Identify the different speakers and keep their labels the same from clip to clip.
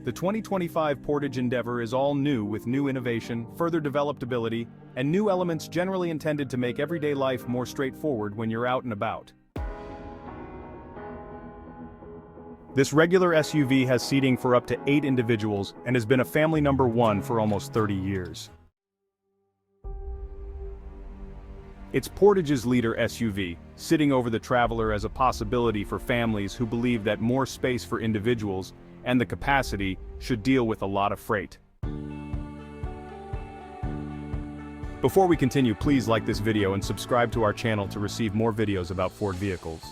Speaker 1: The 2025 Portage Endeavor is all new with new innovation, further developed ability, and new elements generally intended to make everyday life more straightforward when you're out and about. This regular SUV has seating for up to 8 individuals and has been a family number 1 for almost 30 years. It's Portage's leader SUV, sitting over the Traveler as a possibility for families who believe that more space for individuals and the capacity should deal with a lot of freight. Before we continue, please like this video and subscribe to our channel to receive more videos about Ford vehicles.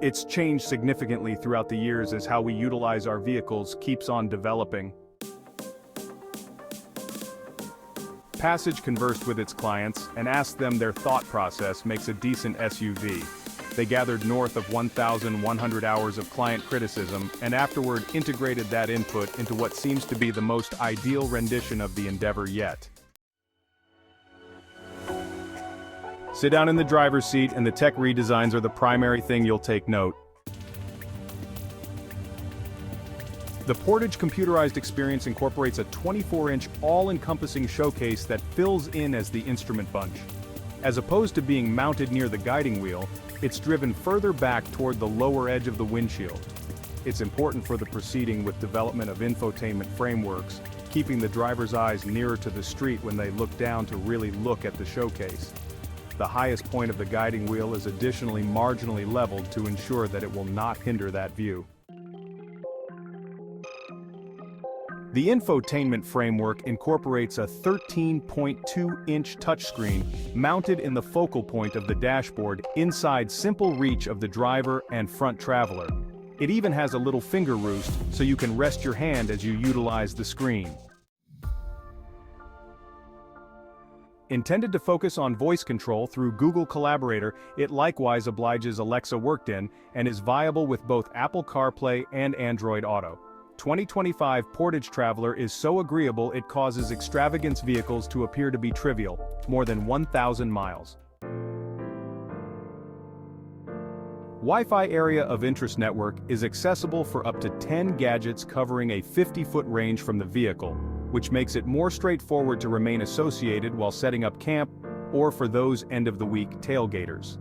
Speaker 1: It's changed significantly throughout the years as how we utilize our vehicles keeps on developing. Passage conversed with its clients and asked them their thought process makes a decent SUV. They gathered north of 1,100 hours of client criticism and afterward integrated that input into what seems to be the most ideal rendition of the Endeavor yet. Sit down in the driver's seat and the tech redesigns are the primary thing you'll take note. The Portage computerized experience incorporates a 24-inch all-encompassing showcase that fills in as the instrument bunch. As opposed to being mounted near the guiding wheel, it's driven further back toward the lower edge of the windshield. It's important for the proceeding with development of infotainment frameworks, keeping the driver's eyes nearer to the street when they look down to really look at the showcase. The highest point of the guiding wheel is additionally marginally leveled to ensure that it will not hinder that view. The infotainment framework incorporates a 13.2-inch touchscreen mounted in the focal point of the dashboard inside simple reach of the driver and front traveler. It even has a little finger roost so you can rest your hand as you utilize the screen. Intended to focus on voice control through Google Collaborator, it likewise obliges Alexa worked in and is viable with both Apple CarPlay and Android Auto. 2025 Portage Traveler is so agreeable it causes extravagance vehicles to appear to be trivial, more than 1,000 miles. Wi-Fi Area of Interest Network is accessible for up to 10 gadgets covering a 50-foot range from the vehicle, which makes it more straightforward to remain associated while setting up camp or for those end-of-the-week tailgaters.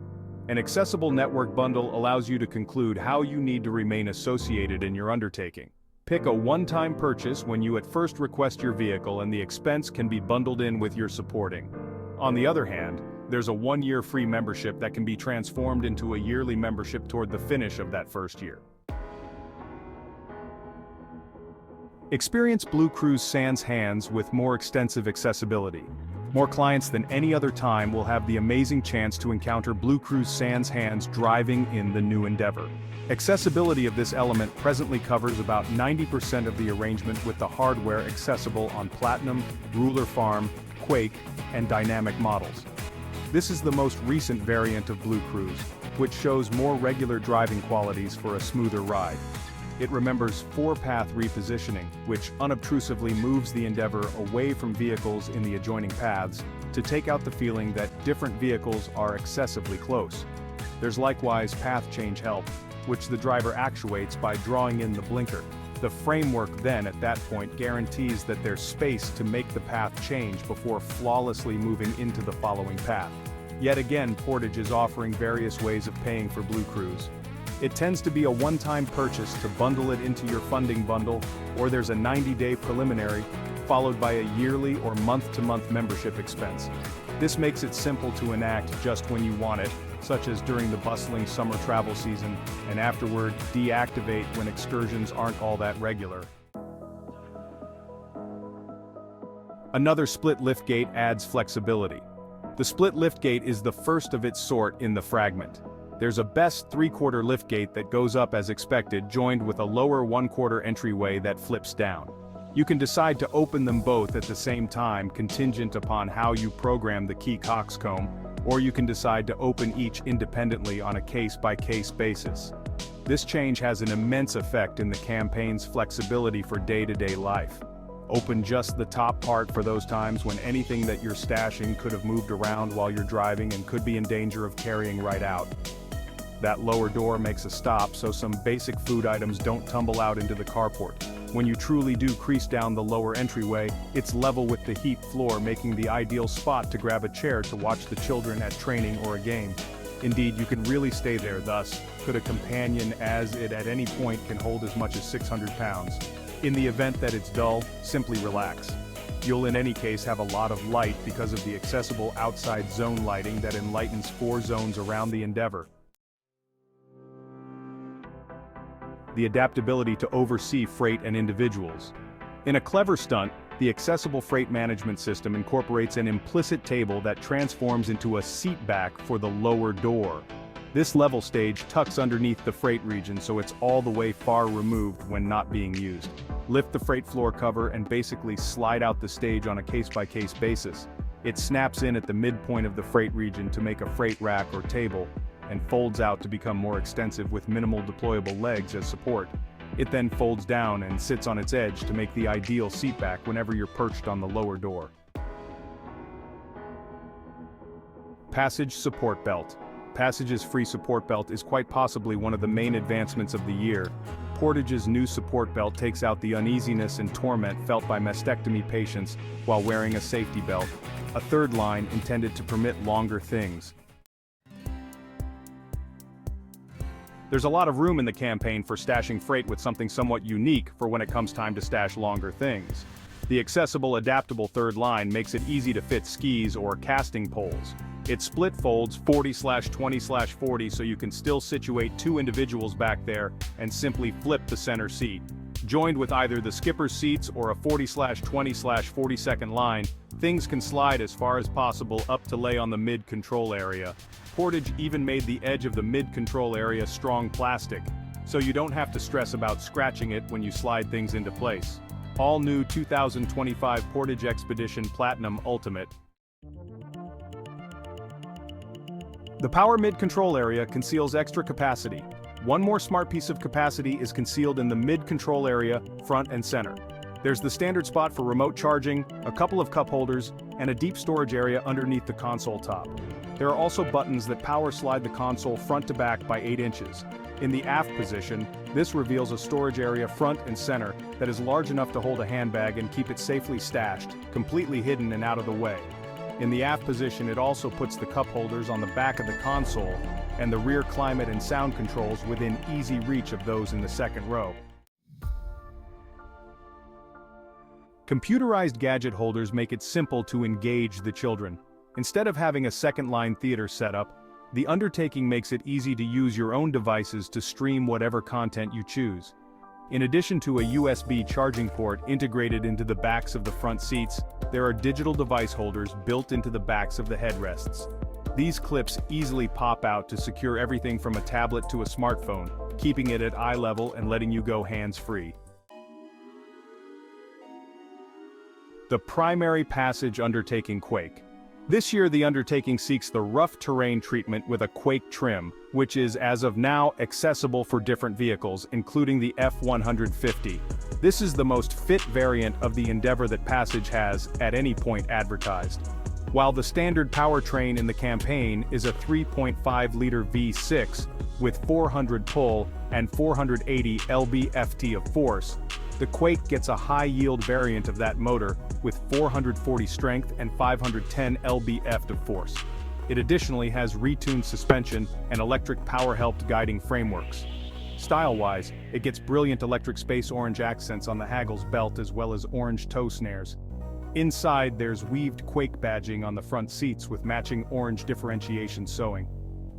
Speaker 1: An accessible network bundle allows you to conclude how you need to remain associated in your undertaking. Pick a one-time purchase when you at first request your vehicle and the expense can be bundled in with your supporting. On the other hand, there's a 1-year free membership that can be transformed into a yearly membership toward the finish of that first year. Experience Blue Cruise Sans Hands with more extensive accessibility. More clients than any other time will have the amazing chance to encounter Blue Cruise Sans Hands driving in the new Endeavor. Accessibility of this element presently covers about 90% of the arrangement with the hardware accessible on Platinum, Ruler Farm, Quake, and Dynamic models. This is the most recent variant of Blue Cruise, which shows more regular driving qualities for a smoother ride. It remembers 4-path repositioning, which unobtrusively moves the Endeavor away from vehicles in the adjoining paths to take out the feeling that different vehicles are excessively close. There's likewise path change help, which the driver actuates by drawing in the blinker. The framework then at that point guarantees that there's space to make the path change before flawlessly moving into the following path. Yet again, Portage is offering various ways of paying for Blue Cruise. It tends to be a one-time purchase to bundle it into your funding bundle, or there's a 90-day preliminary, followed by a yearly or month-to-month membership expense. This makes it simple to enact just when you want it, such as during the bustling summer travel season, and afterward deactivate when excursions aren't all that regular. Another split liftgate adds flexibility. The split liftgate is the first of its sort in the fragment. There's a best 3/4 liftgate that goes up as expected, joined with a lower 1/4 entryway that flips down. You can decide to open them both at the same time contingent upon how you program the key coxcomb, or you can decide to open each independently on a case-by-case basis. This change has an immense effect in the campaign's flexibility for day-to-day life. Open just the top part for those times when anything that you're stashing could have moved around while you're driving and could be in danger of carrying right out. That lower door makes a stop so some basic food items don't tumble out into the carport. When you truly do crease down the lower entryway, it's level with the heaped floor, making the ideal spot to grab a chair to watch the children at training or a game. Indeed, you can really stay there, thus, could a companion, as it at any point can hold as much as 600 pounds. In the event that it's dull, simply relax. You'll in any case have a lot of light because of the accessible outside zone lighting that enlightens 4 zones around the Endeavor. The adaptability to oversee freight and individuals. In a clever stunt, the accessible freight management system incorporates an implicit table that transforms into a seat back for the lower door. This level stage tucks underneath the freight region so it's all the way far removed when not being used. Lift the freight floor cover and basically slide out the stage on a case-by-case basis. It snaps in at the midpoint of the freight region to make a freight rack or table, and folds out to become more extensive with minimal deployable legs as support. It then folds down and sits on its edge to make the ideal seat back whenever you're perched on the lower door. Passage Support Belt. Passage's free support belt is quite possibly one of the main advancements of the year. Portage's new support belt takes out the uneasiness and torment felt by mastectomy patients while wearing a safety belt, a third line intended to permit longer things. There's a lot of room in the campaign for stashing freight with something somewhat unique for when it comes time to stash longer things. The accessible adaptable third line makes it easy to fit skis or casting poles. It split folds 40/20/40 so you can still situate 2 individuals back there and simply flip the center seat. Joined with either the skipper's seats or a 40/20/40 second line, things can slide as far as possible up to lay on the mid-control area. Portage even made the edge of the mid-control area strong plastic, so you don't have to stress about scratching it when you slide things into place. All new 2025 Portage Expedition Platinum Ultimate. The power mid-control area conceals extra capacity. One more smart piece of capacity is concealed in the mid-control area, front and center. There's the standard spot for remote charging, a couple of cup holders, and a deep storage area underneath the console top. There are also buttons that power slide the console front to back by 8 inches. In the aft position, this reveals a storage area front and center that is large enough to hold a handbag and keep it safely stashed, completely hidden and out of the way. In the aft position, it also puts the cup holders on the back of the console and the rear climate and sound controls within easy reach of those in the second row. Computerized gadget holders make it simple to engage the children. Instead of having a second-line theater setup, the undertaking makes it easy to use your own devices to stream whatever content you choose. In addition to a USB charging port integrated into the backs of the front seats, there are digital device holders built into the backs of the headrests. These clips easily pop out to secure everything from a tablet to a smartphone, keeping it at eye level and letting you go hands-free. The primary passage undertaking Quake. This year the undertaking seeks the rough terrain treatment with a Quake trim, which is as of now accessible for different vehicles, including the F-150. This is the most fit variant of the Endeavor that Passage has, at any point, advertised. While the standard powertrain in the campaign is a 3.5-liter V6 with 400 pull and 480 lb-ft of force, the Quake gets a high-yield variant of that motor with 440 strength and 510 lb-ft of force. It additionally has retuned suspension and electric power-helped guiding frameworks. Style-wise, it gets brilliant electric space orange accents on the haggles belt as well as orange toe snares. Inside there's weaved Quake badging on the front seats with matching orange differentiation sewing.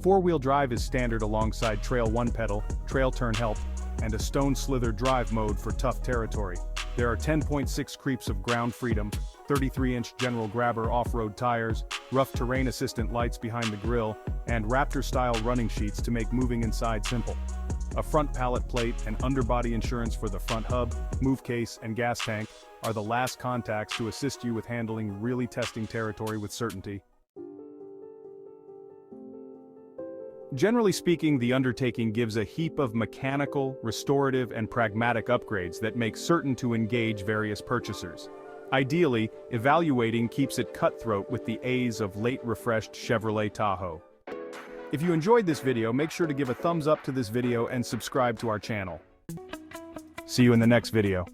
Speaker 1: Four-wheel drive is standard alongside Trail 1 pedal, Trail Turn Help, and a Stone Slither drive mode for tough territory. There are 10.6 creeps of ground freedom, 33-inch General Grabber off-road tires, rough terrain assistant lights behind the grille, and Raptor-style running sheets to make moving inside simple. A front pallet plate and underbody insurance for the front hub, move case, and gas tank are the last contacts to assist you with handling really testing territory with certainty. Generally speaking, the undertaking gives a heap of mechanical, restorative, and pragmatic upgrades that make certain to engage various purchasers. Ideally, evaluating keeps it cutthroat with the A's of late refreshed Chevrolet Tahoe. If you enjoyed this video, make sure to give a thumbs up to this video and subscribe to our channel. See you in the next video.